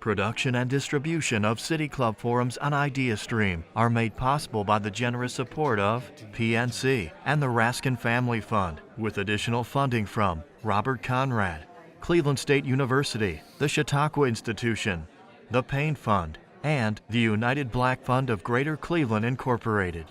Production and distribution of City Club forums on IdeaStream are made possible by the generous support of PNC and the Raskin Family Fund, with additional funding from Robert Conrad, Cleveland State University, the Chautauqua Institution, the Payne Fund, and the United Black Fund of Greater Cleveland, Incorporated.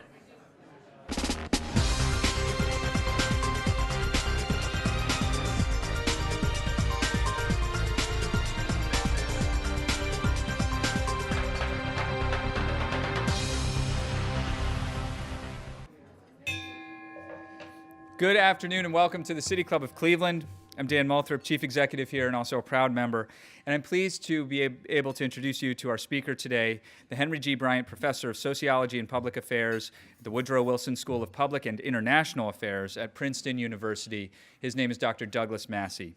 Good afternoon and welcome to the City Club of Cleveland. I'm Dan Moulthrop, Chief Executive here and also a proud member, and I'm pleased to be able to introduce you to our speaker today, the Henry G. Bryant Professor of Sociology and Public Affairs at the Woodrow Wilson School of Public and International Affairs at Princeton University. His name is Dr. Douglas Massey.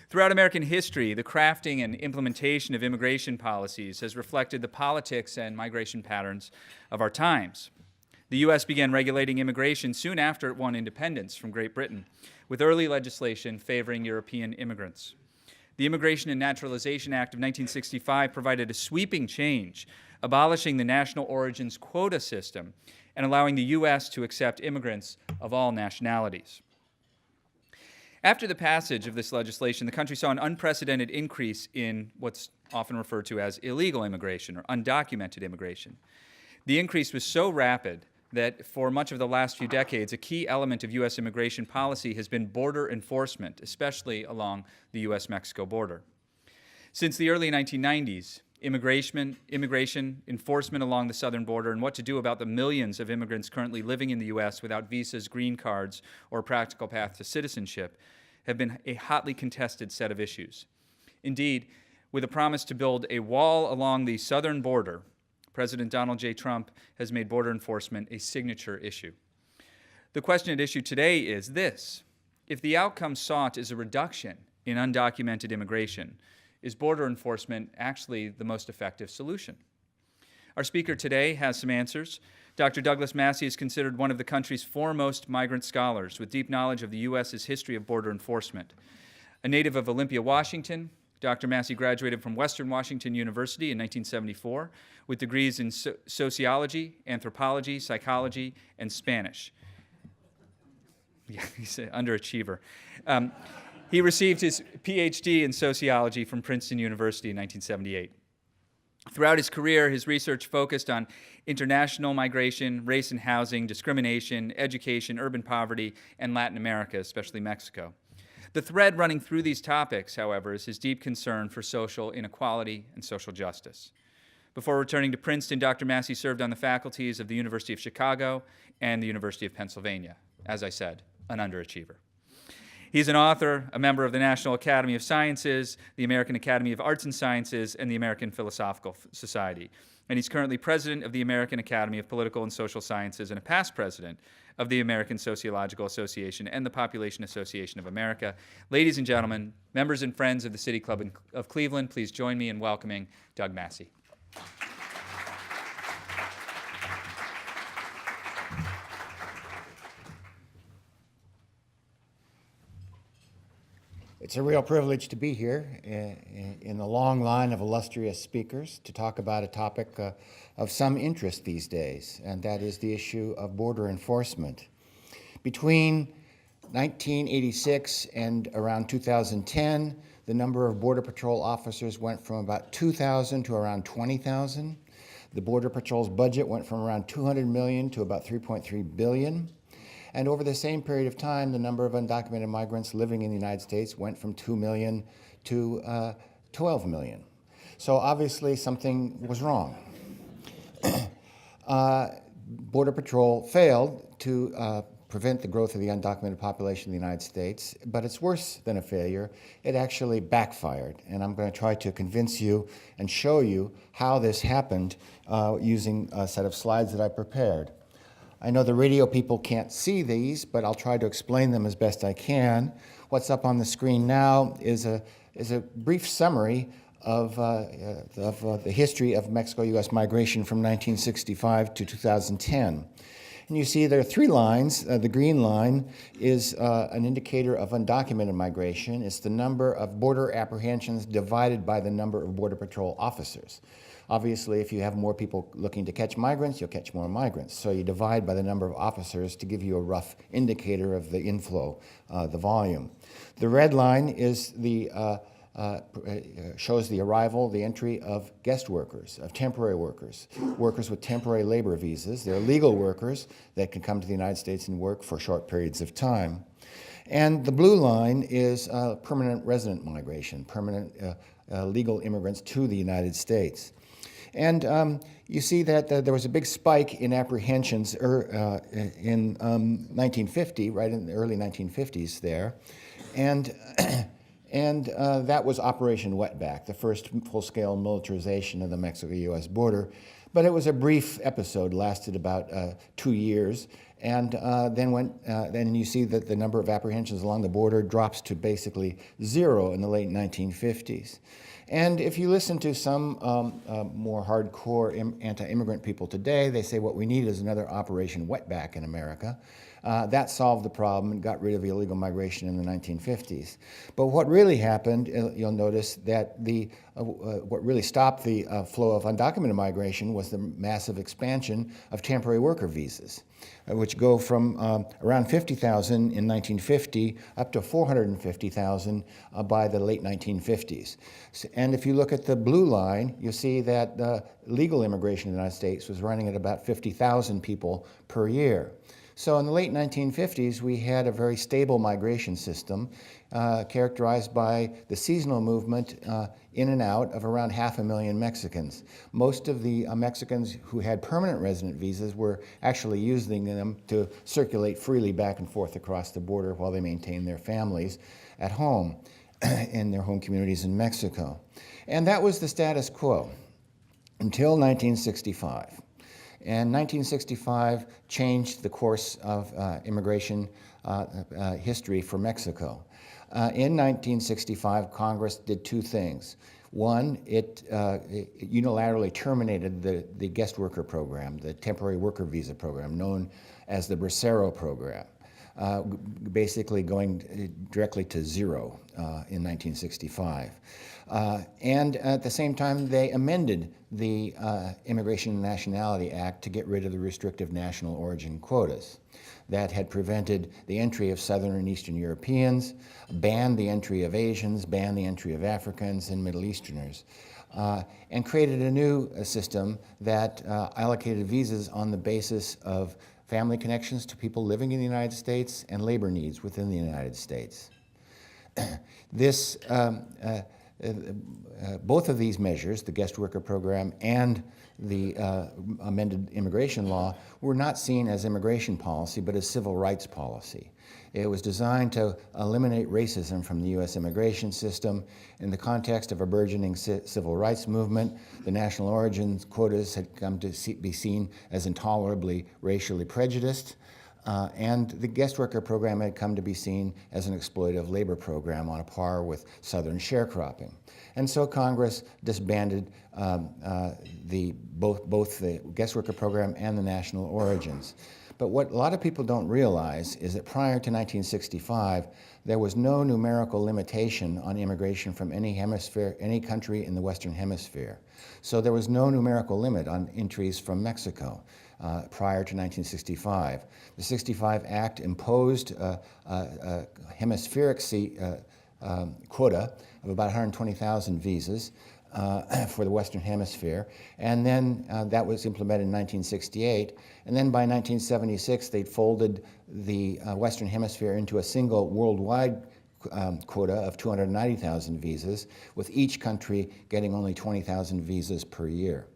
Throughout American history, the crafting and implementation of immigration policies has reflected the politics and migration patterns of our times. The U.S. began regulating immigration soon after it won independence from Great Britain, with early legislation favoring European immigrants. The Immigration and Naturalization Act of 1965 provided a sweeping change, abolishing the national origins quota system and allowing the U.S. to accept immigrants of all nationalities. After the passage of this legislation, the country saw an unprecedented increase in what's often referred to as illegal immigration or undocumented immigration. The increase was so rapid that for much of the last few decades, a key element of U.S. immigration policy has been border enforcement, especially along the U.S.-Mexico border. Since the early 1990s, immigration enforcement along the southern border, and what to do about the millions of immigrants currently living in the U.S. without visas, green cards, or a practical path to citizenship, have been a hotly contested set of issues. Indeed, with a promise to build a wall along the southern border, President Donald J. Trump has made border enforcement a signature issue. The question at issue today is this: if the outcome sought is a reduction in undocumented immigration, is border enforcement actually the most effective solution? Our speaker today has some answers. Dr. Douglas Massey is considered one of the country's foremost migrant scholars with deep knowledge of the U.S.'s history of border enforcement. A native of Olympia, Washington, Dr. Massey graduated from Western Washington University in 1974 with degrees in sociology, anthropology, psychology, and Spanish. Yeah, he's an underachiever. He received his Ph.D. in sociology from Princeton University in 1978. Throughout his career, his research focused on international migration, race and housing, discrimination, education, urban poverty, and Latin America, especially Mexico. The thread running through these topics, however, is his deep concern for social inequality and social justice. Before returning to Princeton, Dr. Massey served on the faculties of the University of Chicago and the University of Pennsylvania. As I said, an underachiever. He's an author, a member of the National Academy of Sciences, the American Academy of Arts and Sciences, and the American Philosophical Society. And he's currently president of the American Academy of Political and Social Sciences and a past president of the American Sociological Association and the Population Association of America. Ladies and gentlemen, members and friends of the City Club of Cleveland, please join me in welcoming Doug Massey. It's a real privilege to be here in the long line of illustrious speakers to talk about a topic of some interest these days, and that is the issue of border enforcement. Between 1986 and around 2010, the number of Border Patrol officers went from about 2,000 to around 20,000. The Border Patrol's budget went from around $200 million to about $3.3 billion. And over the same period of time, the number of undocumented migrants living in the United States went from 2 million to 12 million. So obviously something was wrong. Border Patrol failed to prevent the growth of the undocumented population in the United States, but it's worse than a failure. It actually backfired, and I'm going to try to convince you and show you how this happened using a set of slides that I prepared. I know the radio people can't see these, but I'll try to explain them as best I can. What's up on the screen now is a brief summary of the history of Mexico-U.S. migration from 1965 to 2010. And you see there are three lines. The green line is an indicator of undocumented migration. It's the number of border apprehensions divided by the number of Border Patrol officers. Obviously, if you have more people looking to catch migrants, you'll catch more migrants. So you divide by the number of officers to give you a rough indicator of the inflow, the volume. The red line is shows the arrival, the entry of guest workers, of temporary workers, workers with temporary labor visas. They're legal workers that can come to the United States and work for short periods of time. And the blue line is permanent resident migration, permanent legal immigrants to the United States. And you see that there was a big spike in apprehensions in 1950, right in the early 1950s there. And that was Operation Wetback, the first full-scale militarization of the Mexico-U.S. border. But it was a brief episode, lasted about 2 years. And then you see that the number of apprehensions along the border drops to basically zero in the late 1950s. And if you listen to some more hardcore anti-immigrant people today, they say what we need is another Operation Wetback in America. That solved the problem and got rid of illegal migration in the 1950s. But what really happened, you'll notice that what really stopped the flow of undocumented migration was the massive expansion of temporary worker visas, which go from around 50,000 in 1950 up to 450,000 by the late 1950s. And if you look at the blue line, you'll see that legal immigration in the United States was running at about 50,000 people per year. So in the late 1950s, we had a very stable migration system characterized by the seasonal movement in and out of around 500,000 Mexicans. Most of the Mexicans who had permanent resident visas were actually using them to circulate freely back and forth across the border while they maintained their families at home in their home communities in Mexico. And that was the status quo until 1965. And 1965 changed the course of immigration history for Mexico. In 1965, Congress did two things. One, it unilaterally terminated the guest worker program, the temporary worker visa program, known as the Bracero program, basically going directly to zero in 1965. And at the same time, they amended the Immigration and Nationality Act to get rid of the restrictive national origin quotas that had prevented the entry of Southern and Eastern Europeans, banned the entry of Asians, banned the entry of Africans and Middle Easterners, and created a new system that allocated visas on the basis of family connections to people living in the United States and labor needs within the United States. This both of these measures, the guest worker program and the amended immigration law, were not seen as immigration policy, but as civil rights policy. It was designed to eliminate racism from the U.S. immigration system. In the context of a burgeoning civil rights movement, the national origin quotas had come to be seen as intolerably racially prejudiced. And the guest worker program had come to be seen as an exploitative labor program on a par with Southern sharecropping. And so Congress disbanded both the guest worker program and the national origins. But what a lot of people don't realize is that prior to 1965, there was no numerical limitation on immigration from any hemisphere, any country in the Western Hemisphere. So there was no numerical limit on entries from Mexico. Prior to 1965. The 65 Act imposed a hemispheric quota of about 120,000 visas for the Western Hemisphere, and then that was implemented in 1968, and then by 1976 they'd folded the Western Hemisphere into a single worldwide quota of 290,000 visas, with each country getting only 20,000 visas per year.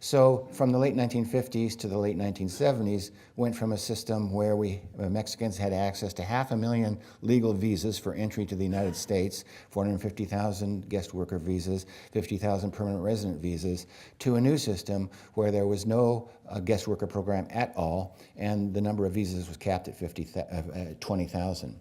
So from the late 1950s to the late 1970s, went from a system where Mexicans had access to 500,000 legal visas for entry to the United States, 450,000 guest worker visas, 50,000 permanent resident visas, to a new system where there was no guest worker program at all, and the number of visas was capped at 20,000.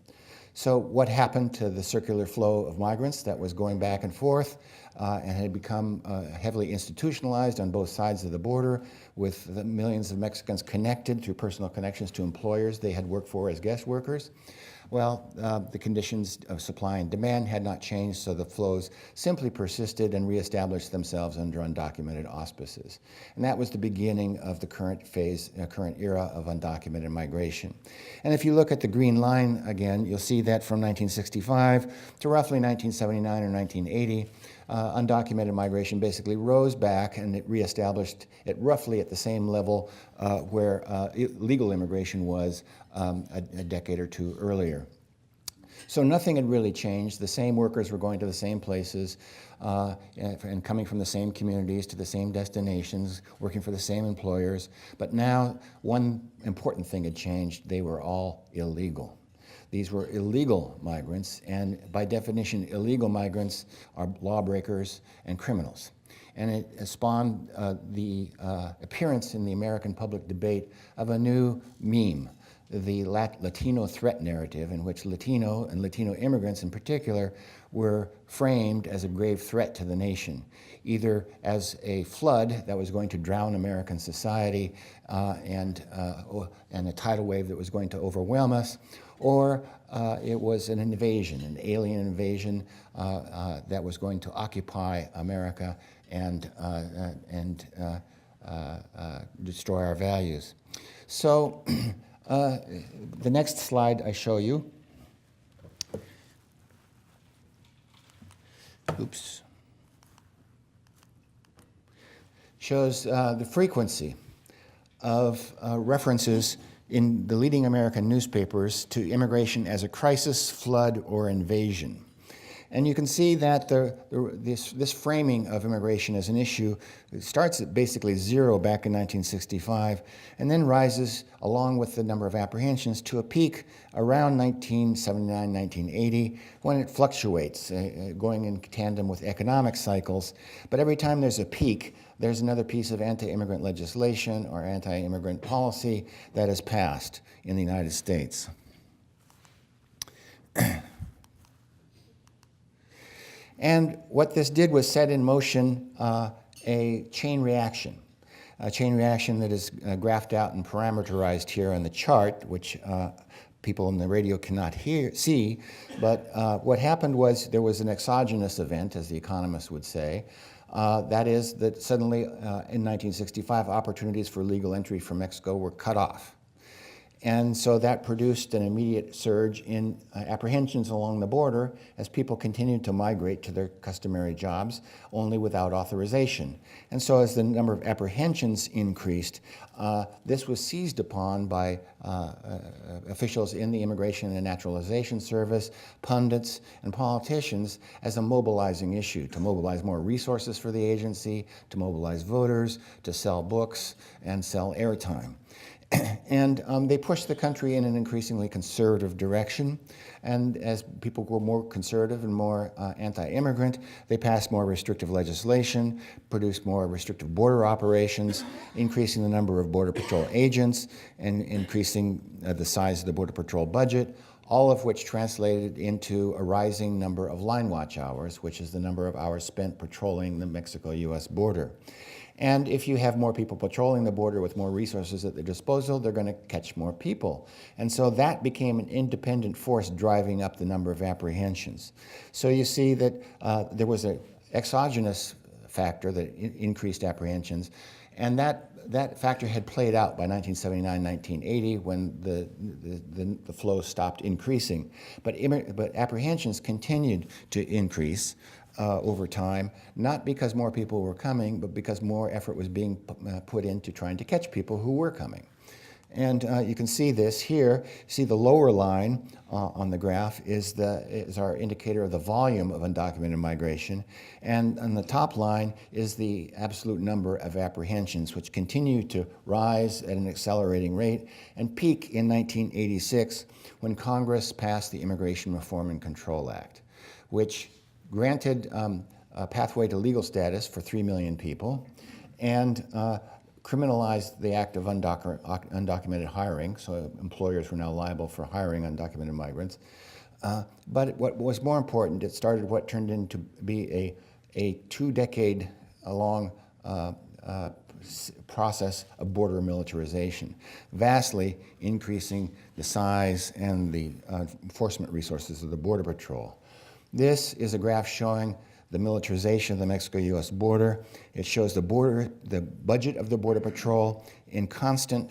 So what happened to the circular flow of migrants that was going back and forth and had become heavily institutionalized on both sides of the border, with the millions of Mexicans connected through personal connections to employers they had worked for as guest workers? Well, the conditions of supply and demand had not changed, so the flows simply persisted and reestablished themselves under undocumented auspices. And that was the beginning of the current phase, current era of undocumented migration. And if you look at the green line again, you'll see that from 1965 to roughly 1979 or 1980, undocumented migration basically rose back, and it reestablished it roughly at the same level where legal immigration was a decade or two earlier. So nothing had really changed. The same workers were going to the same places and coming from the same communities to the same destinations, working for the same employers. But now one important thing had changed. They were all illegal. These were illegal migrants, and by definition, illegal migrants are lawbreakers and criminals. And it spawned the appearance in the American public debate of a new meme, the Latino threat narrative, in which Latino and Latino immigrants in particular were framed as a grave threat to the nation, either as a flood that was going to drown American society and a tidal wave that was going to overwhelm us, or it was an invasion, an alien invasion that was going to occupy America and destroy our values. So the next slide I show you, shows the frequency of references in the leading American newspapers to immigration as a crisis, flood, or invasion. And you can see that this framing of immigration as an issue starts at basically zero back in 1965 and then rises along with the number of apprehensions to a peak around 1979, 1980, when it fluctuates, going in tandem with economic cycles. But every time there's a peak, there's another piece of anti-immigrant legislation or anti-immigrant policy that is passed in the United States. And what this did was set in motion a chain reaction that is graphed out and parameterized here on the chart, which people in the radio cannot see. But what happened was there was an exogenous event, as the economists would say. That is that suddenly in 1965, opportunities for legal entry from Mexico were cut off. And so that produced an immediate surge in apprehensions along the border as people continued to migrate to their customary jobs, only without authorization. And so as the number of apprehensions increased, this was seized upon by officials in the Immigration and Naturalization Service, pundits, and politicians as a mobilizing issue, to mobilize more resources for the agency, to mobilize voters, to sell books, and sell airtime. And they pushed the country in an increasingly conservative direction. And as people were more conservative and more anti-immigrant, they passed more restrictive legislation, produced more restrictive border operations, increasing the number of Border Patrol agents and increasing the size of the Border Patrol budget, all of which translated into a rising number of line watch hours, which is the number of hours spent patrolling the Mexico-US border. And if you have more people patrolling the border with more resources at their disposal, they're going to catch more people. And so that became an independent force driving up the number of apprehensions. So you see that there was an exogenous factor that increased apprehensions, and that factor had played out by 1979, 1980, when the flow stopped increasing. But apprehensions continued to increase over time, not because more people were coming, but because more effort was being put into trying to catch people who were coming. And you can see this here. See the lower line on the graph is our indicator of the volume of undocumented migration. And on the top line is the absolute number of apprehensions, which continue to rise at an accelerating rate and peak in 1986 when Congress passed the Immigration Reform and Control Act, which granted a pathway to legal status for 3 million people and criminalized the act of undocumented hiring, so employers were now liable for hiring undocumented migrants, But what was more important, it started what turned into be a 2-decade-long process of border militarization, vastly increasing the size and the enforcement resources of the Border Patrol. This is a graph showing the militarization of the Mexico-U.S. border. It shows the budget of the Border Patrol in constant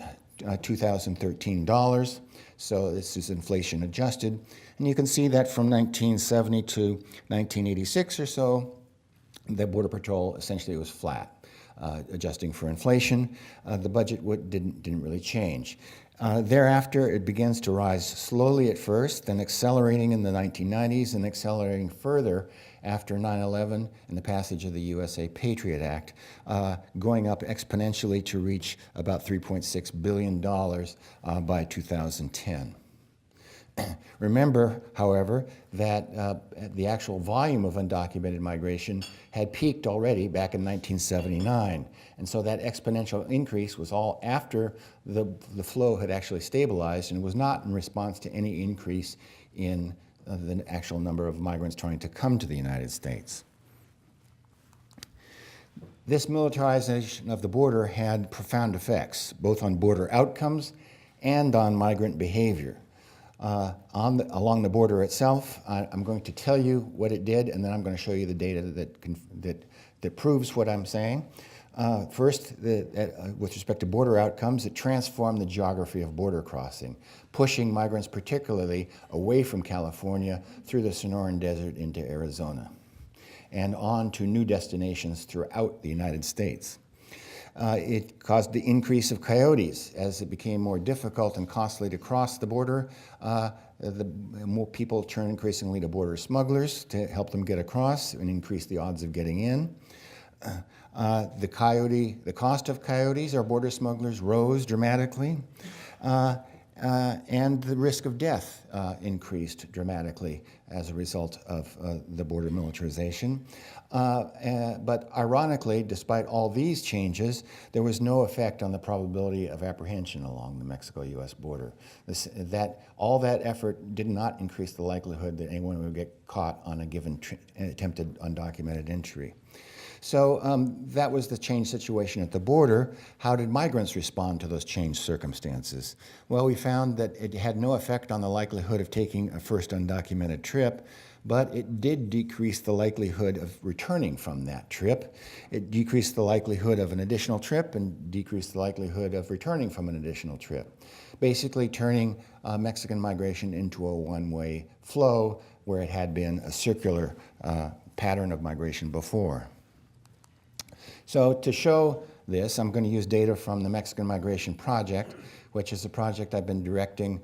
2013 dollars. So this is inflation adjusted. And you can see that from 1970 to 1986 or so, the Border Patrol essentially was flat. Adjusting for inflation, the budget didn't really change. Thereafter, it begins to rise slowly at first, then accelerating in the 1990s and accelerating further after 9/11 and the passage of the USA Patriot Act, going up exponentially to reach about $3.6 billion by 2010. Remember, however, that the actual volume of undocumented migration had peaked already back in 1979. And so that exponential increase was all after the flow had actually stabilized and was not in response to any increase in the actual number of migrants trying to come to the United States. This militarization of the border had profound effects, both on border outcomes and on migrant behavior. Along the border itself, I'm going to tell you what it did, and then I'm going to show you the data that proves what I'm saying. First, with respect to border outcomes, it transformed the geography of border crossing, pushing migrants particularly away from California through the Sonoran Desert into Arizona, and on to new destinations throughout the United States. It caused the increase of coyotes as it became more difficult and costly to cross the border. More people turned increasingly to border smugglers to help them get across and increase the odds of getting in. The cost of coyotes or border smugglers rose dramatically, and the risk of death increased dramatically as a result of the border militarization. But ironically, despite all these changes, there was no effect on the probability of apprehension along the Mexico-U.S. border. All that effort did not increase the likelihood that anyone would get caught on a given attempted undocumented entry. So that was the changed situation at the border. How did migrants respond to those changed circumstances? Well, we found that it had no effect on the likelihood of taking a first undocumented trip, but it did decrease the likelihood of returning from that trip. It decreased the likelihood of an additional trip and decreased the likelihood of returning from an additional trip, basically turning Mexican migration into a one-way flow where it had been a circular pattern of migration before. So to show this, I'm going to use data from the Mexican Migration Project, which is a project I've been directing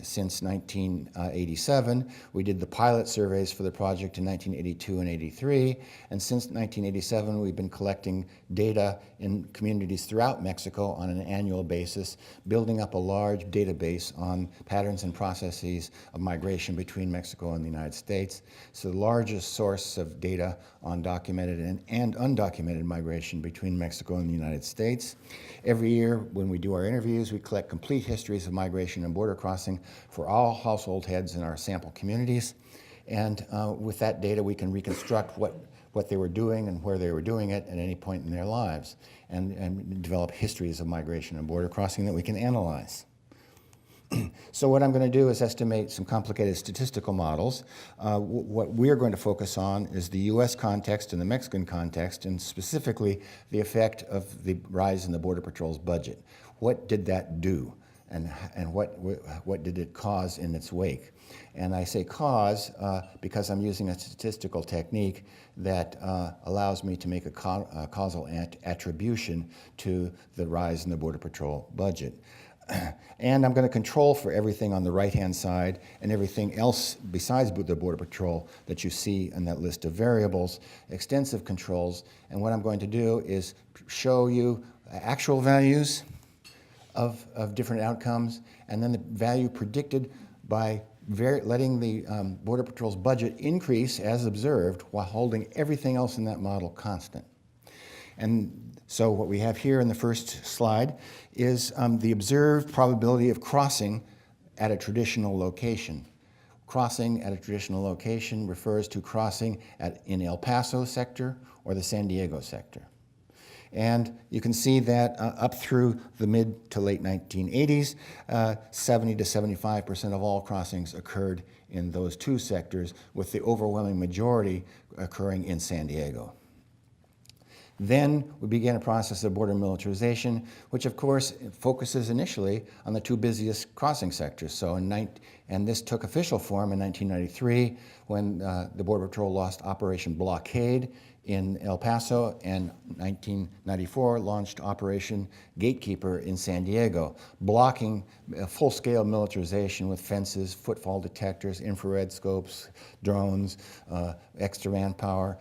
since 1987. We did the pilot surveys for the project in 1982 and 83, and since 1987 we've been collecting data in communities throughout Mexico on an annual basis, building up a large database on patterns and processes of migration between Mexico and the United States. It's the largest source of data on documented and undocumented migration between Mexico and the United States. Every year when we do our interviews, we collect complete histories of migration and border crossing for all household heads in our sample communities. And with that data, we can reconstruct what they were doing and where they were doing it at any point in their lives, and develop histories of migration and border crossing that we can analyze. So what I'm going to do is estimate some complicated statistical models. What we're going to focus on is the U.S. context and the Mexican context, and specifically the effect of the rise in the Border Patrol's budget. What did that do, and what did it cause in its wake? And I say cause because I'm using a statistical technique that allows me to make a causal attribution to the rise in the Border Patrol budget. And I'm going to control for everything on the right-hand side and everything else besides the Border Patrol that you see in that list of variables, extensive controls. And what I'm going to do is show you actual values of different outcomes, and then the value predicted by letting the Border Patrol's budget increase as observed while holding everything else in that model constant. And so what we have here in the first slide is the observed probability of crossing at a traditional location. crossing at a traditional location refers to crossing in El Paso sector or the San Diego sector. And you can see that up through the mid to late 1980s, 70 to 75% of all crossings occurred in those two sectors, with the overwhelming majority occurring in San Diego. Then we began a process of border militarization, which of course focuses initially on the two busiest crossing sectors. So and this took official form in 1993 when the Border Patrol launched Operation Blockade in El Paso, and 1994 launched Operation Gatekeeper in San Diego, blocking full-scale militarization with fences, footfall detectors, infrared scopes, drones, extra manpower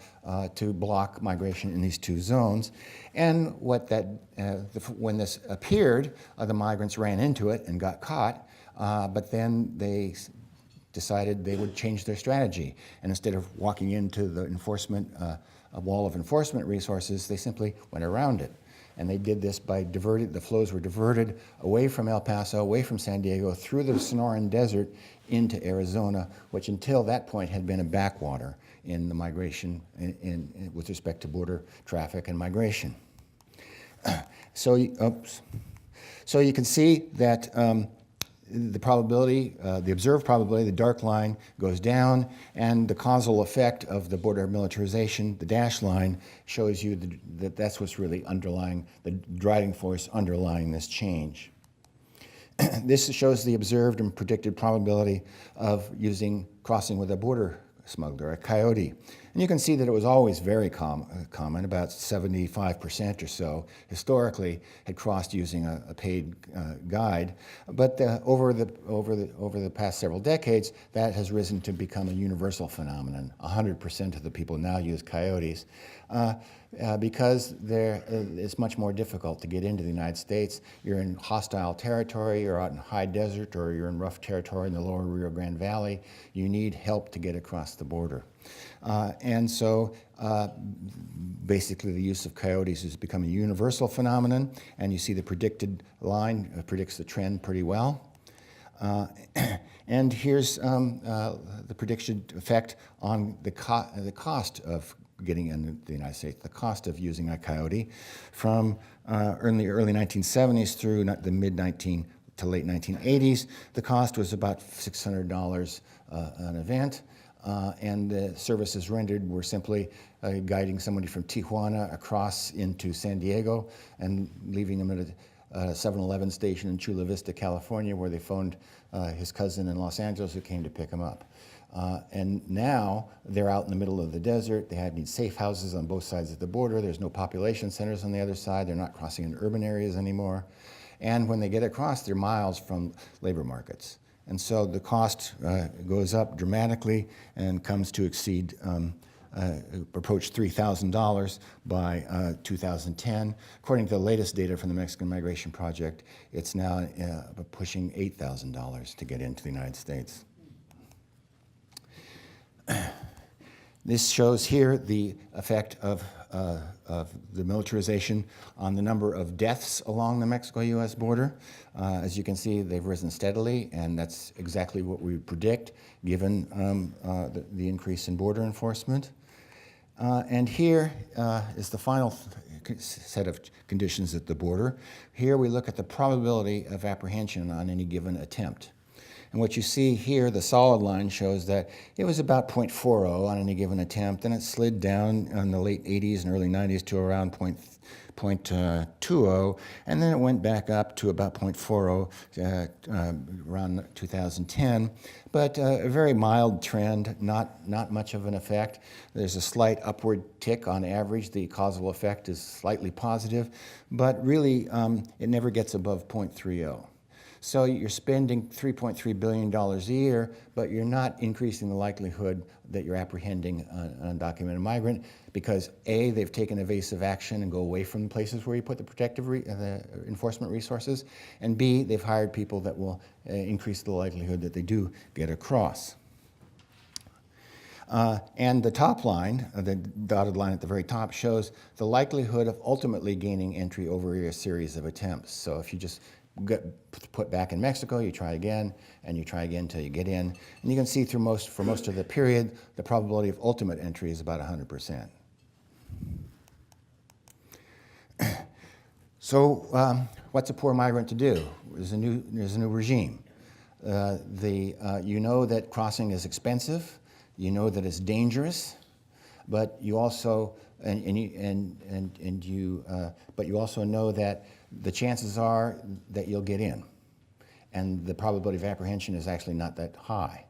to block migration in these two zones. And when this appeared, the migrants ran into it and got caught, but then they decided they would change their strategy. And instead of walking into the a wall of enforcement resources, they simply went around it. And they did this by the flows were diverted away from El Paso, away from San Diego, through the Sonoran Desert into Arizona, which until that point had been a backwater in the migration with respect to border traffic and migration. So you can see that the probability, the observed probability, the dark line goes down, and the causal effect of the border militarization, the dashed line, shows you that that's what's really underlying, the driving force underlying this change. This shows the observed and predicted probability of crossing with a border smuggler, a coyote. And you can see that it was always very common, about 75% or so, historically, had crossed using a paid guide. But over the past several decades, that has risen to become a universal phenomenon. 100% of the people now use coyotes because it's much more difficult to get into the United States. You're in hostile territory, you're out in high desert, or you're in rough territory in the lower Rio Grande Valley. You need help to get across the border. And so basically the use of coyotes has become a universal phenomenon, and you see the predicted line predicts the trend pretty well. And here's the prediction effect on the cost of getting into the United States, the cost of using a coyote from early 1970s through the to late 1980s. The cost was about $600 an event. And the services rendered were simply guiding somebody from Tijuana across into San Diego and leaving them at a 7-Eleven station in Chula Vista, California, where they phoned his cousin in Los Angeles who came to pick him up. And now they're out in the middle of the desert. They need safe houses on both sides of the border. There's no population centers on the other side. They're not crossing in urban areas anymore. And when they get across, they're miles from labor markets. And so the cost goes up dramatically and comes to approach $3,000 by 2010. According to the latest data from the Mexican Migration Project, it's now pushing $8,000 to get into the United States. This shows here the effect of the militarization on the number of deaths along the Mexico-U.S. border. As you can see, they've risen steadily, and that's exactly what we would predict given the increase in border enforcement. And here is the final set of conditions at the border. Here we look at the probability of apprehension on any given attempt. And what you see here, the solid line shows that it was about 0.40 on any given attempt, and it slid down in the late 80s and early 90s to around 0.20, and then it went back up to about 0.40 around 2010. But a very mild trend, not much of an effect. There's a slight upward tick on average. The causal effect is slightly positive, but really it never gets above 0.30. So you're spending $3.3 billion a year, but you're not increasing the likelihood that you're apprehending an undocumented migrant because A, they've taken evasive action and go away from the places where you put the protective enforcement resources, and B, they've hired people that will increase the likelihood that they do get across. And the top line, the dotted line at the very top, shows the likelihood of ultimately gaining entry over a series of attempts. So if you just get put back in Mexico, you try again, and you try again until you get in. And you can see for most of the period, the probability of ultimate entry is about 100%. So what's a poor migrant to do? There's a new regime. You know that crossing is expensive. You know that it's dangerous, but you also but you also know that the chances are that you'll get in, and the probability of apprehension is actually not that high.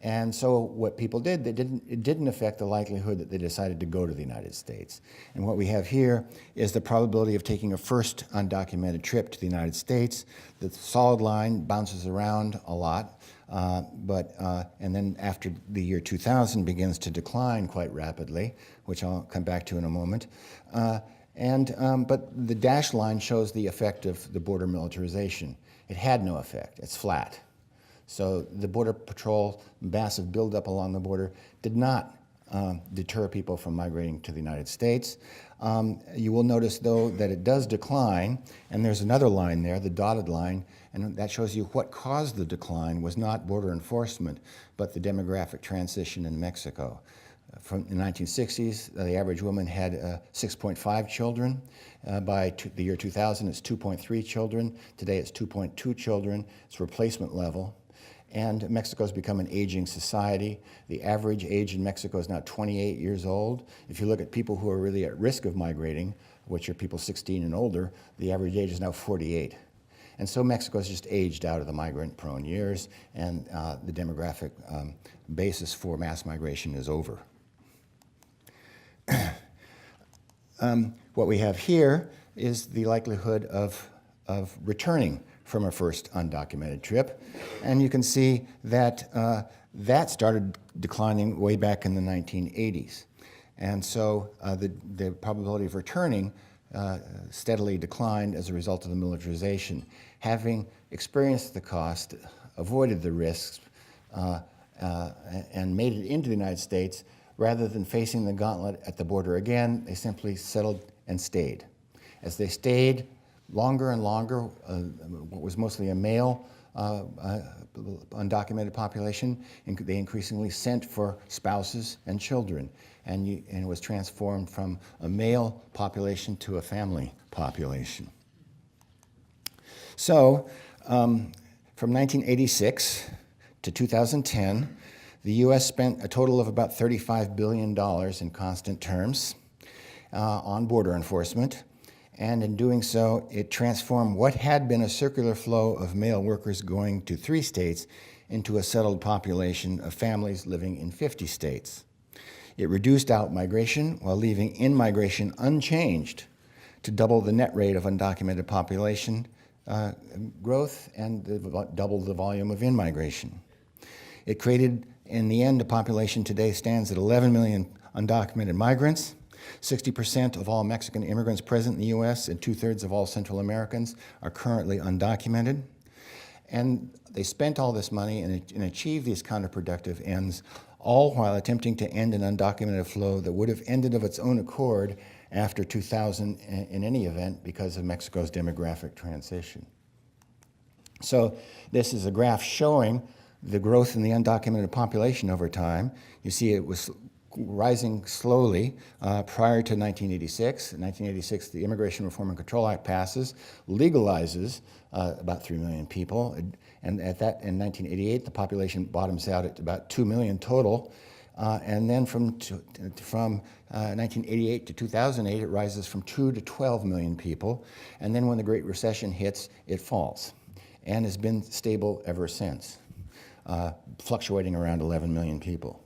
And so what people did, it didn't affect the likelihood that they decided to go to the United States. And what we have here is the probability of taking a first undocumented trip to the United States. The solid line bounces around a lot, and then after the year 2000 begins to decline quite rapidly, which I'll come back to in a moment. But the dashed line shows the effect of the border militarization. It had no effect. It's flat. So the Border Patrol massive buildup along the border did not deter people from migrating to the United States. You will notice, though, that it does decline, and there's another line there, the dotted line, and that shows you what caused the decline was not border enforcement, but the demographic transition in Mexico. From the 1960s, the average woman had 6.5 children. By the year 2000, it's 2.3 children. Today, it's 2.2 children. It's replacement level. And Mexico's become an aging society. The average age in Mexico is now 28 years old. If you look at people who are really at risk of migrating, which are people 16 and older, the average age is now 48. And so Mexico's just aged out of the migrant-prone years, and the demographic basis for mass migration is over. What we have here is the likelihood of returning from a first undocumented trip. And you can see that that started declining way back in the 1980s. And so the probability of returning steadily declined as a result of the militarization. Having experienced the cost, avoided the risks, and made it into the United States, rather than facing the gauntlet at the border again, they simply settled and stayed. As they stayed longer and longer, what was mostly a male undocumented population, they increasingly sent for spouses and children, and it was transformed from a male population to a family population. So, from 1986 to 2010, the U.S. spent a total of about $35 billion in constant terms on border enforcement. And in doing so, it transformed what had been a circular flow of male workers going to 3 states into a settled population of families living in 50 states. It reduced out migration while leaving in-migration unchanged to double the net rate of undocumented population growth and double the volume of in-migration. It created, in the end, a population today stands at 11 million undocumented migrants. 60% of all Mexican immigrants present in the U.S. and 2/3 of all Central Americans are currently undocumented. And they spent all this money and achieved these counterproductive ends, all while attempting to end an undocumented flow that would have ended of its own accord after 2000 in any event because of Mexico's demographic transition. So this is a graph showing the growth in the undocumented population over time. You see it was rising slowly prior to 1986. In 1986, the Immigration Reform and Control Act passes, legalizes about 3 million people, and at that, in 1988, the population bottoms out at about 2 million total, and then from 1988 to 2008, it rises from 2 to 12 million people, and then when the Great Recession hits, it falls, and has been stable ever since, fluctuating around 11 million people.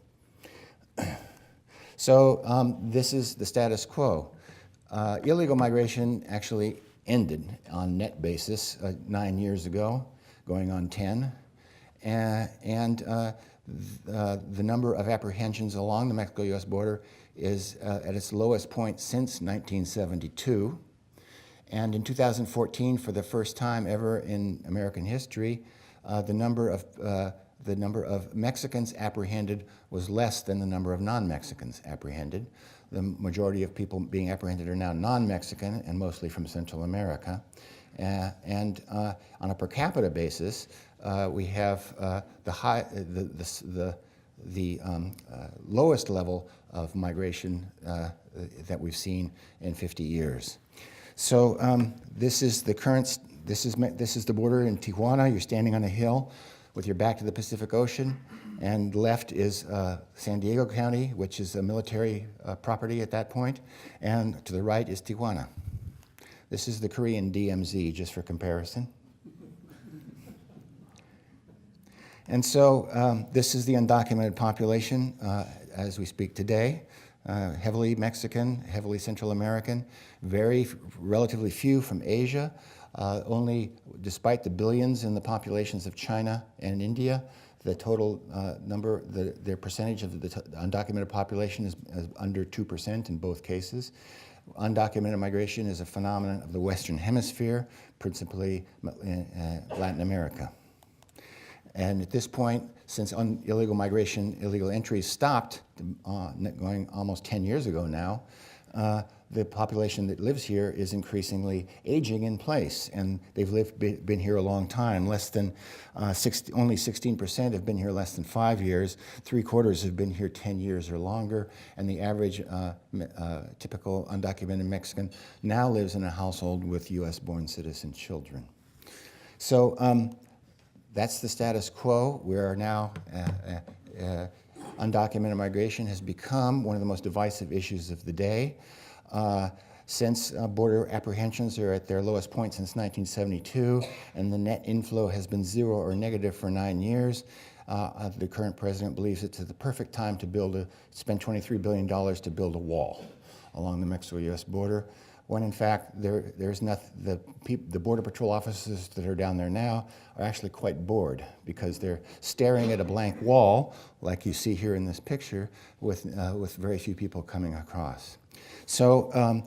So this is the status quo. Illegal migration actually ended on net basis 9 years ago, going on 10. The number of apprehensions along the Mexico-U.S. border is at its lowest point since 1972. And in 2014, for the first time ever in American history, the number of Mexicans apprehended was less than the number of non-Mexicans apprehended. The majority of people being apprehended are now non-Mexican and mostly from Central America. And on a per capita basis, we have the lowest level of migration that we've seen in 50 years. So this is the border in Tijuana. You're standing on a hill with your back to the Pacific Ocean, and left is San Diego County, which is a military property at that point, and to the right is Tijuana. This is the Korean DMZ, just for comparison. And so this is the undocumented population as we speak today. Heavily Mexican, heavily Central American, relatively few from Asia. Only, despite the billions in the populations of China and India, the total their percentage of the undocumented population is under 2% in both cases. Undocumented migration is a phenomenon of the Western Hemisphere, principally in Latin America. And at this point, since illegal migration, illegal entries stopped, going almost 10 years ago now, the population that lives here is increasingly aging in place, and they've been here a long time. Only 16% have been here less than 5 years. 3/4 have been here 10 years or longer, and the average typical undocumented Mexican now lives in a household with U.S.-born citizen children. So that's the status quo. We are now undocumented migration has become one of the most divisive issues of the day. Since border apprehensions are at their lowest point since 1972, and the net inflow has been 0 or negative for 9 years, the current president believes it's the perfect time to spend $23 billion to build a wall along the Mexico-U.S. border, when in fact there's nothing. The Border Patrol officers that are down there now are actually quite bored, because they're staring at a blank wall, like you see here in this picture, with very few people coming across. So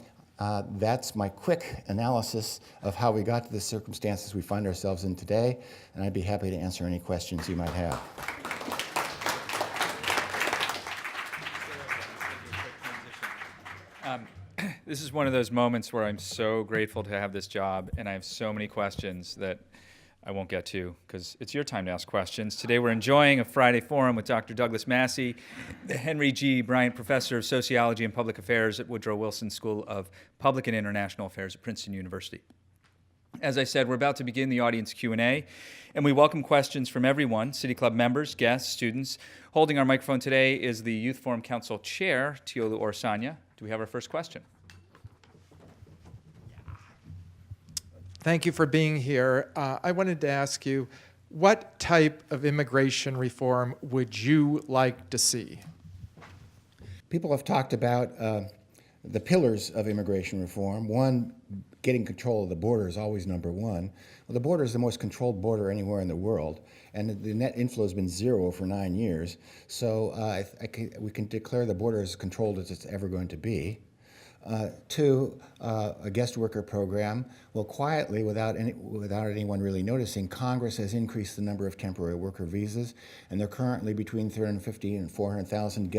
that's my quick analysis of how we got to the circumstances we find ourselves in today, and I'd be happy to answer any questions you might have. This is one of those moments where I'm so grateful to have this job, and I have so many questions that I won't get to, because it's your time to ask questions. Today we're enjoying a Friday forum with Dr. Douglas Massey, the Henry G. Bryant Professor of Sociology and Public Affairs at Woodrow Wilson School of Public and International Affairs at Princeton University. As I said, we're about to begin the audience Q&A, and we welcome questions from everyone, City Club members, guests, students. Holding our microphone today is the Youth Forum Council Chair, Tiolu Orsanya. Do we have our first question? Thank you for being here. I wanted to ask you, what type of immigration reform would you like to see? People have talked about the pillars of immigration reform. One, getting control of the border is always number one. Well, the border is the most controlled border anywhere in the world, and the net inflow has been 0 for 9 years. So we can declare the border as controlled as it's ever going to be. Two, a guest worker program. Well, quietly, without anyone really noticing, Congress has increased the number of temporary worker visas, and they're currently between 350 and 400,000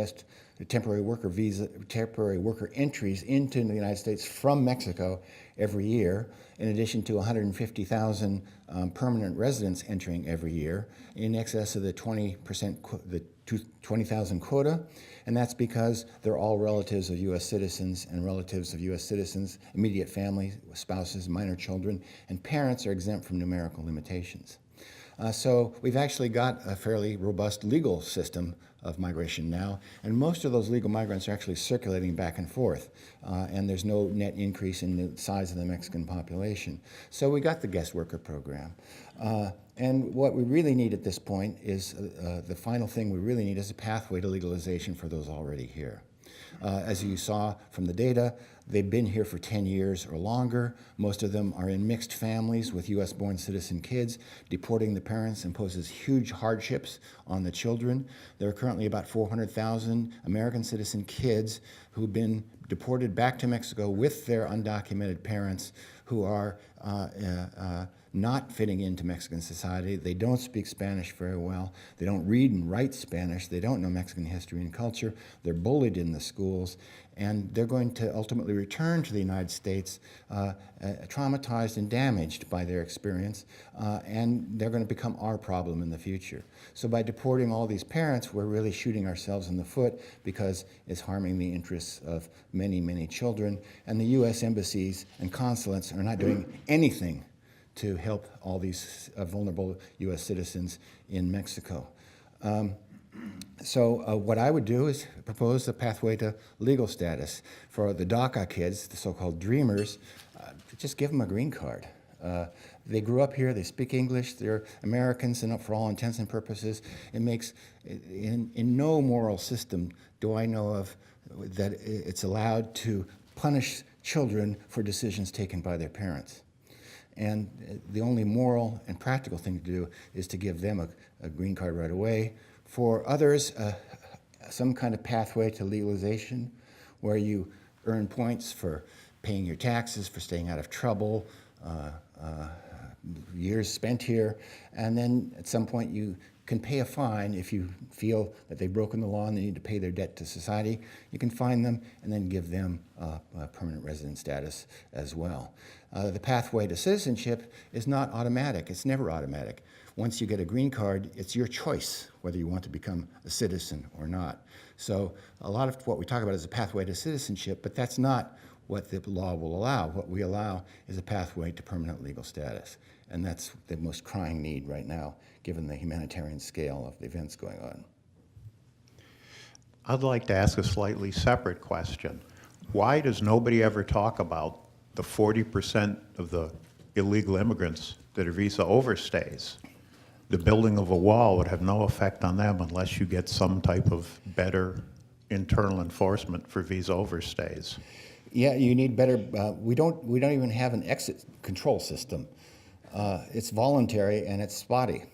temporary worker entries into the United States from Mexico every year, in addition to 150,000 permanent residents entering every year, in excess of the 20,000 quota, and that's because they're all relatives of U.S. citizens, and relatives of U.S. citizens, immediate family, spouses, minor children, and parents are exempt from numerical limitations. So we've actually got a fairly robust legal system of migration now, and most of those legal migrants are actually circulating back and forth, and there's no net increase in the size of the Mexican population. So we got the guest worker program. And what we really need at this point is, the final thing we really need is a pathway to legalization for those already here. As you saw from the data, they've been here for 10 years or longer. Most of them are in mixed families with U.S.-born citizen kids. Deporting the parents imposes huge hardships on the children. There are currently about 400,000 American citizen kids who've been deported back to Mexico with their undocumented parents, who are not fitting into Mexican society. They don't speak Spanish very well. They don't read and write Spanish. They don't know Mexican history and culture. They're bullied in the schools. And they're going to ultimately return to the United States traumatized and damaged by their experience, and they're going to become our problem in the future. So by deporting all these parents, we're really shooting ourselves in the foot because it's harming the interests of many, many children, and the U.S. embassies and consulates are not doing anything to help all these vulnerable U.S. citizens in Mexico. So what I would do is propose a pathway to legal status. For the DACA kids, the so-called dreamers, just give them a green card. They grew up here, they speak English, they're Americans, and for all intents and purposes, it makes, in no moral system do I know of that it's allowed to punish children for decisions taken by their parents. And the only moral and practical thing to do is to give them a green card right away. For others, some kind of pathway to legalization where you earn points for paying your taxes, for staying out of trouble, years spent here, and then at some point you can pay a fine if you feel that they've broken the law and they need to pay their debt to society. You can fine them and then give them permanent resident status as well. The pathway to citizenship is not automatic. It's never automatic. Once you get a green card, it's your choice whether you want to become a citizen or not. So a lot of what we talk about is a pathway to citizenship, but that's not what the law will allow. What we allow is a pathway to permanent legal status. And that's the most crying need right now, given the humanitarian scale of the events going on. I'd like to ask a slightly separate question. Why does nobody ever talk about the 40% of the illegal immigrants that are visa overstays? The building of a wall would have no effect on them unless you get some type of better internal enforcement for visa overstays. Yeah, you need better. We don't even have an exit control system. It's voluntary and it's spotty.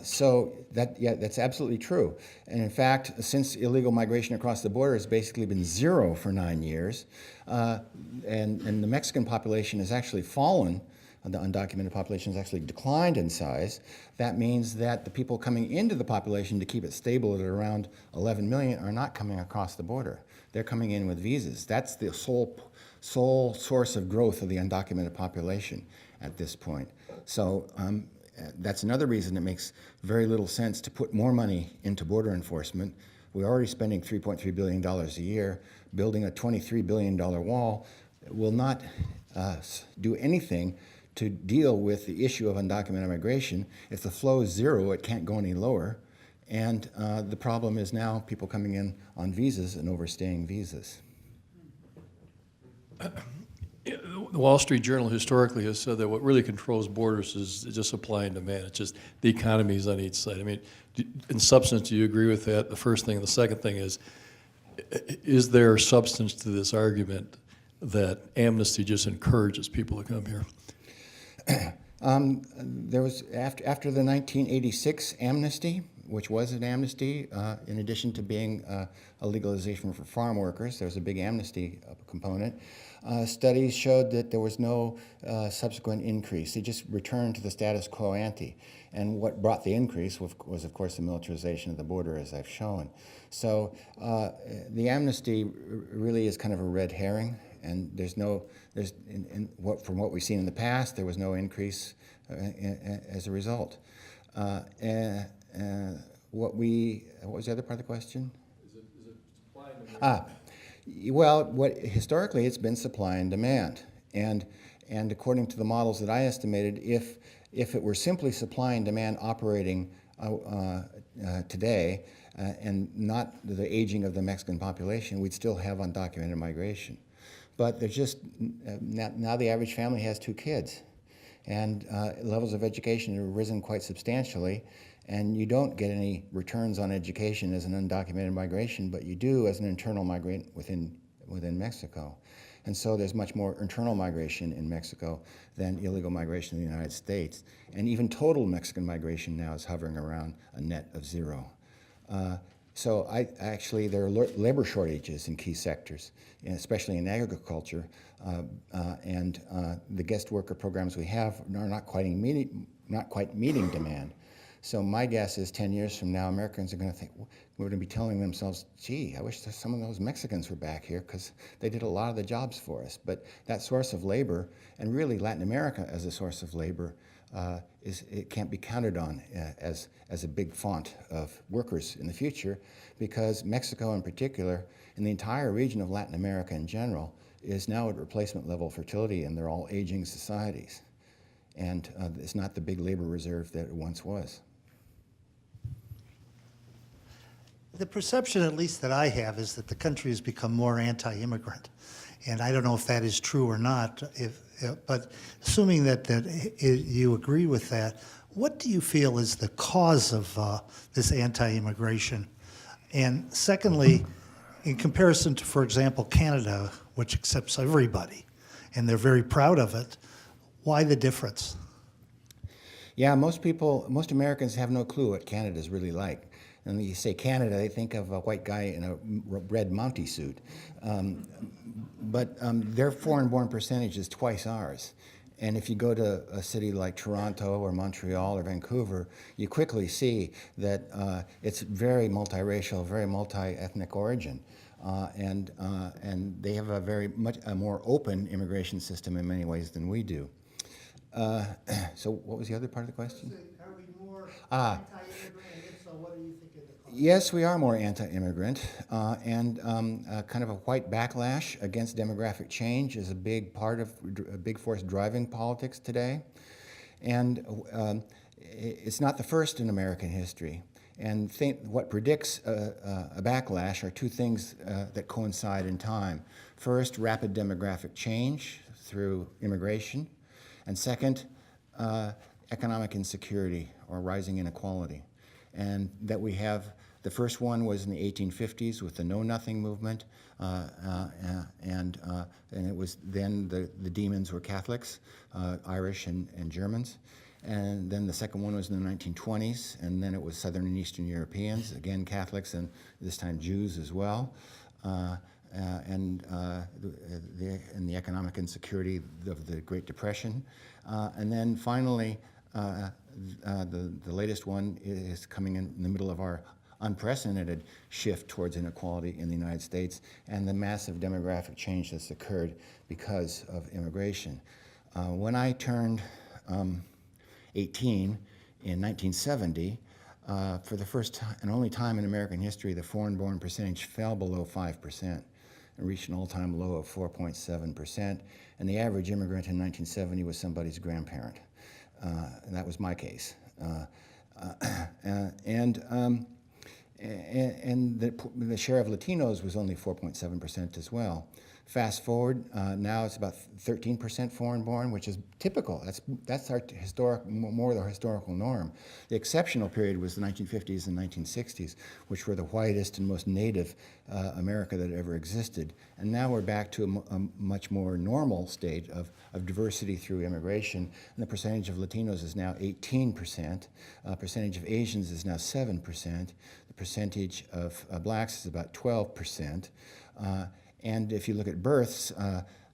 So that's absolutely true. And in fact, since illegal migration across the border has basically been zero for 9 years, and the Mexican population has actually fallen, the undocumented population has actually declined in size. That means that the people coming into the population to keep it stable at around 11 million are not coming across the border. They're coming in with visas. That's the sole source of growth of the undocumented population at this point. So that's another reason it makes very little sense to put more money into border enforcement. We're already spending $3.3 billion a year. Building a $23 billion wall will not do anything to deal with the issue of undocumented immigration. If the flow is zero, it can't go any lower. And the problem is now people coming in on visas and overstaying visas. The Wall Street Journal historically has said that what really controls borders is just supply and demand. It's just the economies on each side. I mean, in substance, do you agree with that? The first thing. The second thing is there substance to this argument that amnesty just encourages people to come here? There was, after the 1986 amnesty, which was an amnesty, in addition to being a legalization for farm workers, there was a big amnesty component. Studies showed that there was no subsequent increase. They just returned to the status quo ante. And what brought the increase was of course, the militarization of the border, as I've shown. So the amnesty really is kind of a red herring. And from what we've seen in the past, there was no increase as a result. What was the other part of the question? Is it supply and demand? Well, historically it's been supply and demand, and according to the models that I estimated, if it were simply supply and demand operating today, and not the aging of the Mexican population, we'd still have undocumented migration. But there's just, now the average family has 2 kids, and levels of education have risen quite substantially, and you don't get any returns on education as an undocumented migration, but you do as an internal migrant within Mexico. And so there's much more internal migration in Mexico than illegal migration in the United States. And even total Mexican migration now is hovering around a net of 0. So actually, there are labor shortages in key sectors, and especially in agriculture, and the guest worker programs we have are not quite meeting demand. So my guess is 10 years from now, Americans are going to think, we're going to be telling themselves, gee, I wish some of those Mexicans were back here because they did a lot of the jobs for us. But that source of labor, and really Latin America as a source of labor, it can't be counted on as a big font of workers in the future, because Mexico in particular, and the entire region of Latin America in general, is now at replacement level fertility, and they're all aging societies. And it's not the big labor reserve that it once was. The perception, at least that I have, is that the country has become more anti-immigrant. And I don't know if that is true or not, but assuming that you agree with that, what do you feel is the cause of this anti-immigration? And secondly, in comparison to, for example, Canada, which accepts everybody, and they're very proud of it, why the difference? Yeah, most Americans have no clue what Canada's really like. And when you say Canada, they think of a white guy in a red Mountie suit. But their foreign-born percentage is twice ours. And if you go to a city like Toronto or Montreal or Vancouver, you quickly see that it's very multiracial, very multi-ethnic origin. And they have a more open immigration system in many ways than we do. So what was the other part of the question? Are we more anti-immigrant? If so, what do you think of the cause? Yes, we are more anti-immigrant, and kind of a white backlash against demographic change is a big force driving politics today. And it's not the first in American history. And what predicts a backlash are two things that coincide in time. First, rapid demographic change through immigration, and second, economic insecurity or rising inequality. And that we have, the first one was in the 1850s with the Know Nothing movement, and it was then the demons were Catholics, Irish and Germans. And then the second one was in the 1920s, and then it was Southern and Eastern Europeans, again Catholics, and this time Jews as well. And the economic insecurity of the Great Depression. And then finally, the latest one is coming in the middle of our unprecedented shift towards inequality in the United States and the massive demographic change that's occurred because of immigration. When I turned 18 in 1970, for the first time and only time in American history, the foreign-born percentage fell below 5% and reached an all-time low of 4.7%. And the average immigrant in 1970 was somebody's grandparent. And that was my case. And the share of Latinos was only 4.7% as well. Fast forward, now it's about 13% foreign-born, which is typical. That's our more the historical norm. The exceptional period was the 1950s and 1960s, which were the whitest and most native America that ever existed. And now we're back to a much more normal state of diversity through immigration. And the percentage of Latinos is now 18%. Percentage of Asians is now 7%. The percentage of blacks is about 12%. And if you look at births,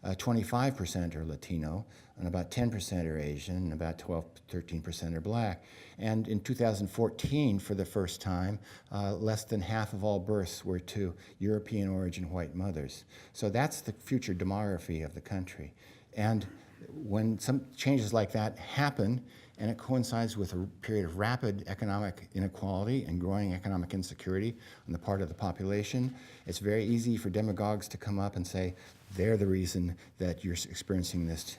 25% are Latino, and about 10% are Asian, and about 13% are black. And in 2014, for the first time, less than half of all births were to European origin white mothers. So that's the future demography of the country. And when some changes like that happen, and it coincides with a period of rapid economic inequality and growing economic insecurity on the part of the population, it's very easy for demagogues to come up and say, they're the reason that you're experiencing this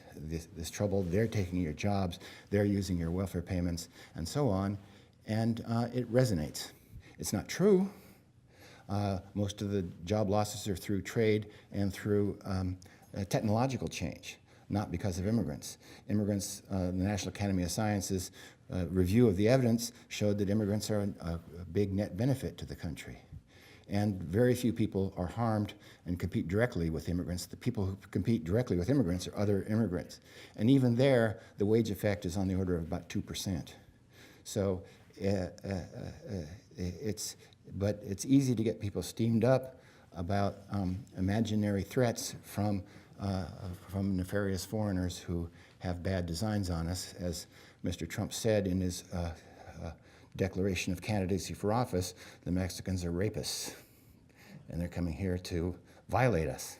trouble, they're taking your jobs, they're using your welfare payments, and so on, and it resonates. It's not true. Most of the job losses are through trade and through technological change, not because of immigrants. Immigrants, the National Academy of Sciences review of the evidence showed that immigrants are a big net benefit to the country. And very few people are harmed and compete directly with immigrants. The people who compete directly with immigrants are other immigrants. And even there, the wage effect is on the order of about 2%. So but it's easy to get people steamed up about imaginary threats from nefarious foreigners who have bad designs on us. As Mr. Trump said in his declaration of candidacy for office, the Mexicans are rapists, and they're coming here to violate us.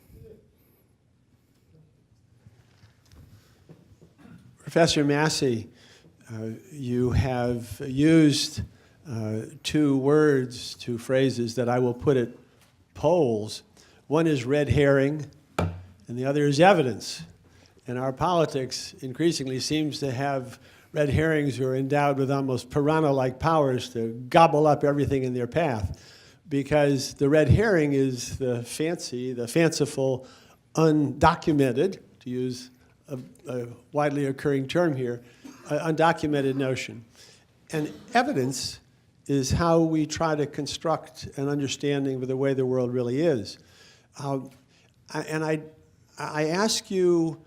Professor Massey, you have used two phrases that I will put at polls. One is red herring, and the other is evidence. And our politics increasingly seems to have red herrings who are endowed with almost piranha-like powers to gobble up everything in their path, because the red herring is the fanciful, undocumented, to use a widely occurring term here, undocumented notion. And evidence is how we try to construct an understanding of the way the world really is. And I ask you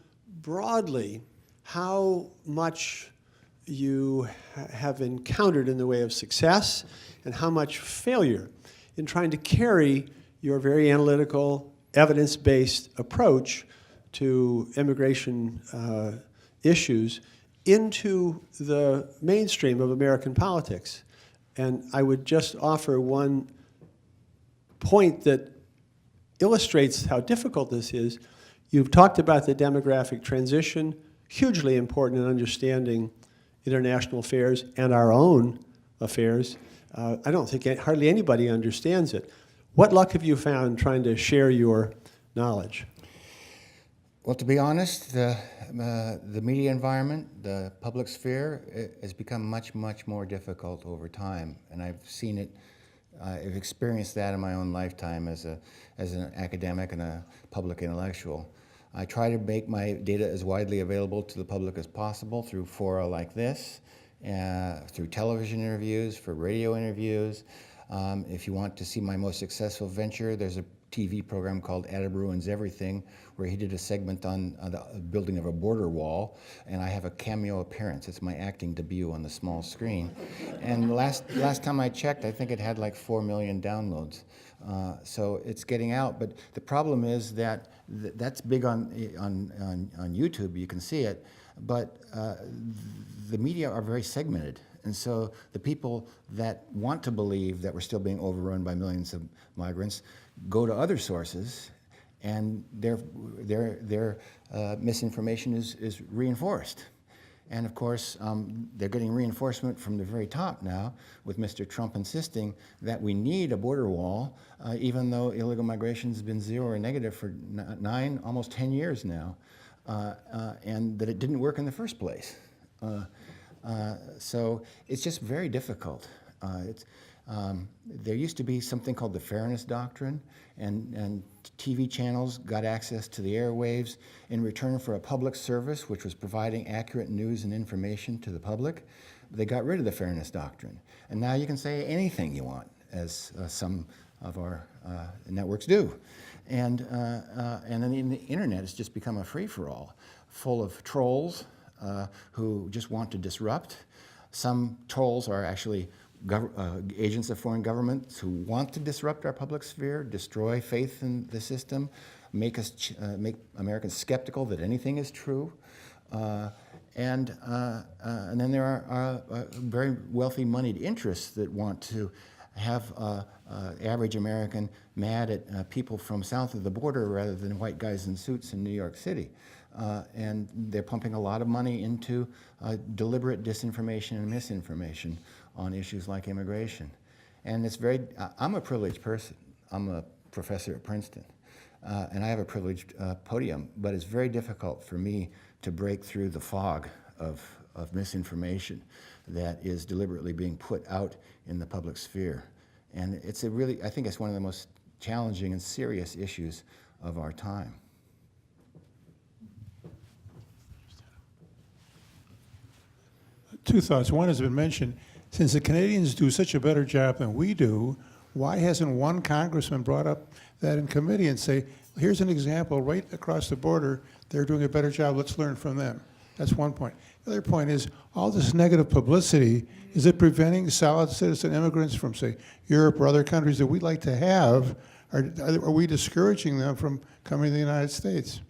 broadly how much you have encountered in the way of success and how much failure in trying to carry your very analytical, evidence-based approach to immigration issues into the mainstream of American politics. And I would just offer one point that illustrates how difficult this is. You've talked about the demographic transition, hugely important in understanding international affairs and our own affairs. I don't think hardly anybody understands it. What luck have you found trying to share your knowledge? Well, to be honest, the media environment, the public sphere, has become much, much more difficult over time. And I've seen it, I've experienced that in my own lifetime as an academic and a public intellectual. I try to make my data as widely available to the public as possible through fora like this, through television interviews, for radio interviews. If you want to see my most successful venture, there's a TV program called Adam Ruins Everything, where he did a segment on the building of a border wall, and I have a cameo appearance. It's my acting debut on the small screen. And last time I checked, I think it had like 4 million downloads. So it's getting out, but the problem is that that's big on YouTube, you can see it, but the media are very segmented. And so the people that want to believe that we're still being overrun by millions of migrants go to other sources, and their misinformation is reinforced. And of course, they're getting reinforcement from the very top now, with Mr. Trump insisting that we need a border wall, even though illegal migration has been zero or negative for 9, almost 10 years now, and that it didn't work in the first place. So it's just very difficult. There used to be something called the Fairness Doctrine, and TV channels got access to the airwaves in return for a public service which was providing accurate news and information to the public. They got rid of the Fairness Doctrine, and now you can say anything you want, as some of our networks do. And then the internet has just become a free-for-all, full of trolls who just want to disrupt. Some trolls are actually agents of foreign governments who want to disrupt our public sphere, destroy faith in the system, make Americans skeptical that anything is true. And then there are very wealthy moneyed interests that want to have average American mad at people from south of the border rather than white guys in suits in New York City. And they're pumping a lot of money into deliberate disinformation and misinformation on issues like immigration. And it's I'm a privileged person. I'm a professor at Princeton, and I have a privileged podium, but it's very difficult for me to break through the fog of misinformation that is deliberately being put out in the public sphere. And it's I think it's one of the most challenging and serious issues of our time. Two thoughts. One has been mentioned. Since the Canadians do such a better job than we do, why hasn't one congressman brought up that in committee and say, here's an example right across the border, they're doing a better job, let's learn from them? That's one point. The other point is, all this negative publicity, is it preventing solid citizen immigrants from, say, Europe or other countries that we'd like to have? Are we discouraging them from coming to the United States?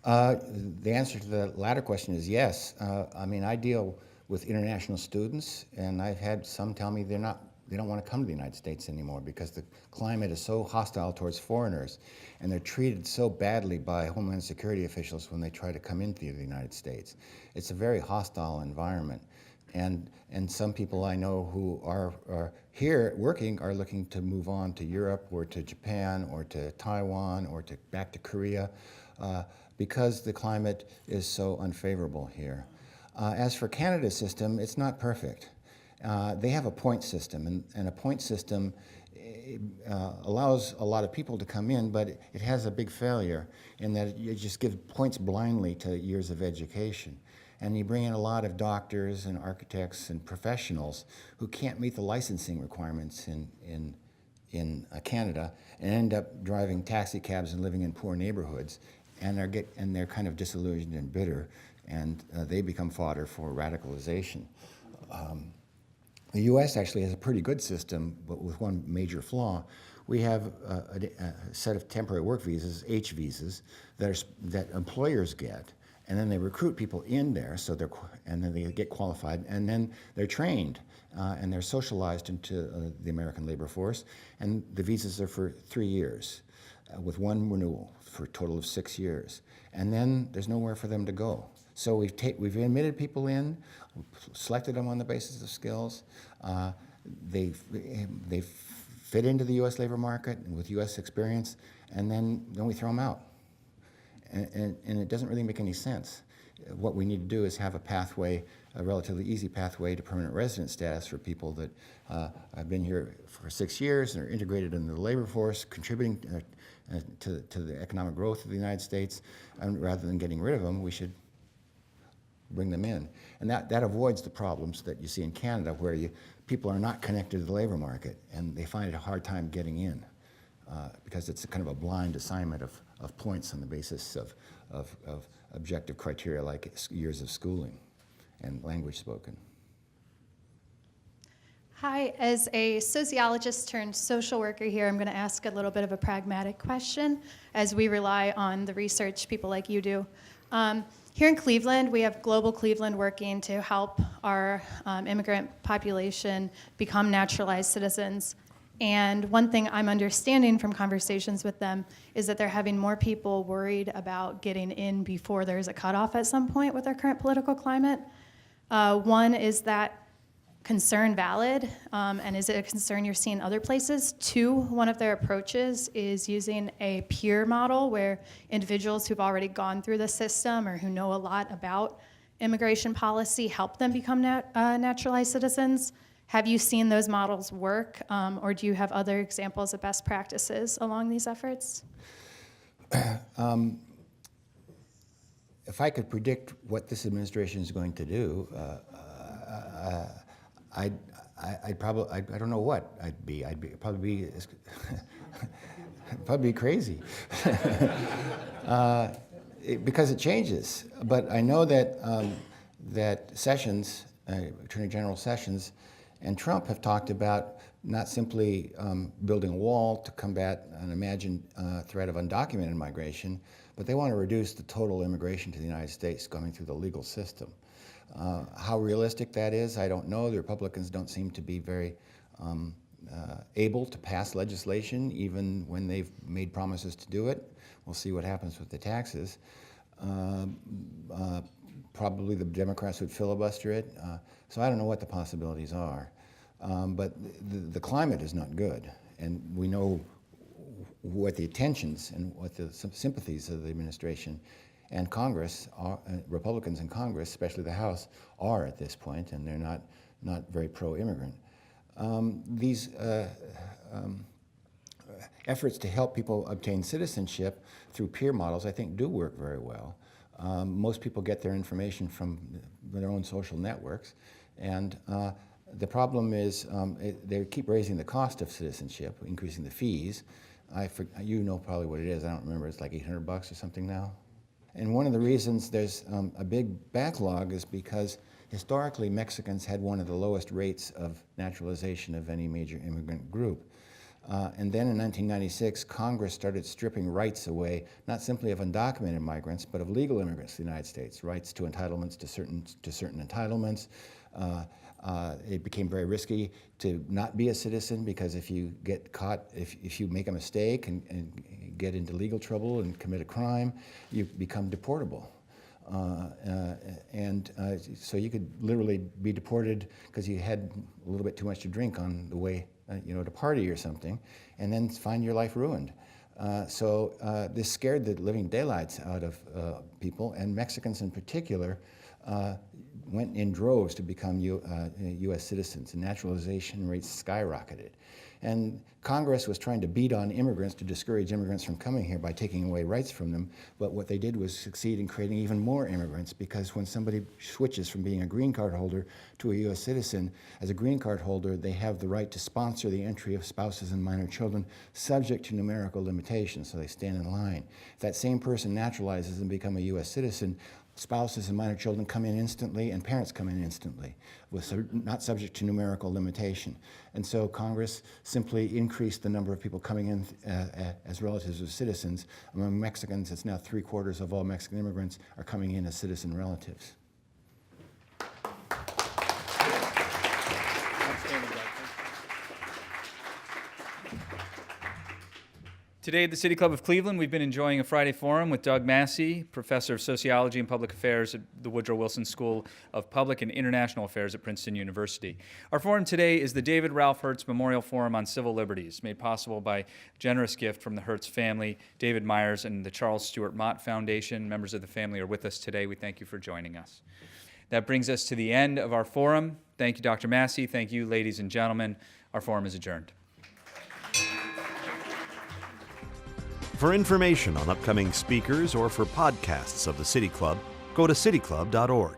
The answer to the latter question is yes. I mean, I deal with international students, and I've had some tell me they don't want to come to the United States anymore because the climate is so hostile towards foreigners, and they're treated so badly by Homeland Security officials when they try to come into the United States. It's a very hostile environment, and some people I know who are here working are looking to move on to Europe or to Japan or to Taiwan or back to Korea because the climate is so unfavorable here. As for Canada's system, it's not perfect. They have a point system, and a point system allows a lot of people to come in, but it has a big failure in that you just give points blindly to years of education. And you bring in a lot of doctors and architects and professionals who can't meet the licensing requirements in Canada and end up driving taxi cabs and living in poor neighborhoods, and they're kind of disillusioned and bitter, and they become fodder for radicalization. The U.S. actually has a pretty good system, but with one major flaw. We have a set of temporary work visas, H visas, that employers get, and then they recruit people in there, and then they get qualified, and then they're trained, and they're socialized into the American labor force, and the visas are for 3 years, with one renewal for a total of 6 years, and then there's nowhere for them to go. So we've admitted people in, selected them on the basis of skills. They fit into the U.S. labor market with U.S. experience, and then we throw them out. And it doesn't really make any sense. What we need to do is have a pathway, a relatively easy pathway to permanent resident status for people that have been here for 6 years and are integrated into the labor force, contributing to the economic growth of the United States. And rather than getting rid of them, we should bring them in. And that avoids the problems that you see in Canada, where people are not connected to the labor market, and they find it a hard time getting in because it's a kind of a blind assignment of points on the basis of objective criteria like years of schooling and language spoken. Hi, as a sociologist turned social worker here, I'm going to ask a little bit of a pragmatic question as we rely on the research people like you do. Here in Cleveland, we have Global Cleveland working to help our immigrant population become naturalized citizens. And one thing I'm understanding from conversations with them is that they're having more people worried about getting in before there's a cutoff at some point with our current political climate. One, is that concern valid? And is it a concern you're seeing other places? Two, one of their approaches is using a peer model where individuals who've already gone through the system or who know a lot about immigration policy help them become naturalized citizens. Have you seen those models work, or do you have other examples of best practices along these efforts? If I could predict what this administration is going to do, I'd probably, I don't know what I'd be. Probably be probably be crazy because it changes. But I know that that Sessions, Attorney General Sessions, and Trump have talked about not simply building a wall to combat an imagined threat of undocumented migration, but they want to reduce the total immigration to the United States coming through the legal system. How realistic that is, I don't know. The Republicans don't seem to be very able to pass legislation, even when they've made promises to do it. We'll see what happens with the taxes. Probably the Democrats would filibuster it. So I don't know what the possibilities are. But the climate is not good. And we know what the intentions and what the sympathies of the administration and Congress, Republicans in Congress, especially the House, are at this point, and they're not very pro-immigrant. These efforts to help people obtain citizenship through peer models, I think, do work very well. Most people get their information from their own social networks, and the problem is they keep raising the cost of citizenship, increasing the fees. You know probably what it is. I don't remember. It's like $800 or something now. And one of the reasons there's a big backlog is because historically Mexicans had one of the lowest rates of naturalization of any major immigrant group. And then in 1996, Congress started stripping rights away, not simply of undocumented migrants, but of legal immigrants to the United States, rights to entitlements, to certain entitlements. It became very risky to not be a citizen, because if you get caught, if you make a mistake and get into legal trouble and commit a crime, you become deportable. So you could literally be deported because you had a little bit too much to drink on the way, to party or something, and then find your life ruined. This scared the living daylights out of people, and Mexicans in particular went in droves to become U.S. citizens, and naturalization rates skyrocketed. And Congress was trying to beat on immigrants to discourage immigrants from coming here by taking away rights from them, but what they did was succeed in creating even more immigrants, because when somebody switches from being a green card holder to a U.S. citizen, as a green card holder, they have the right to sponsor the entry of spouses and minor children subject to numerical limitations, so they stand in line. If that same person naturalizes and become a U.S. citizen, spouses and minor children come in instantly, and parents come in instantly, not subject to numerical limitation. And so Congress simply increased the number of people coming in as relatives of citizens. Among Mexicans, it's now 3/4 of all Mexican immigrants are coming in as citizen relatives. Today at the City Club of Cleveland, we've been enjoying a Friday forum with Doug Massey, Professor of Sociology and Public Affairs at the Woodrow Wilson School of Public and International Affairs at Princeton University. Our forum today is the David Ralph Hertz Memorial Forum on Civil Liberties, made possible by a generous gift from the Hertz family, David Myers, and the Charles Stewart Mott Foundation. Members of the family are with us today. We thank you for joining us. That brings us to the end of our forum. Thank you, Dr. Massey. Thank you, ladies and gentlemen. Our forum is adjourned. For information on upcoming speakers or for podcasts of the City Club, go to cityclub.org.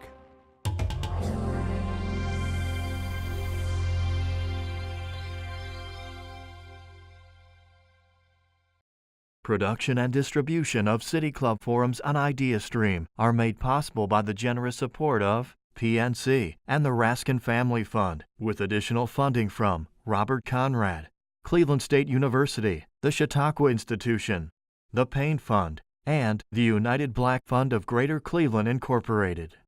Production and distribution of City Club forums on IdeaStream are made possible by the generous support of PNC and the Raskin Family Fund, with additional funding from Robert Conrad, Cleveland State University, the Chautauqua Institution, the Payne Fund, and the United Black Fund of Greater Cleveland, Incorporated.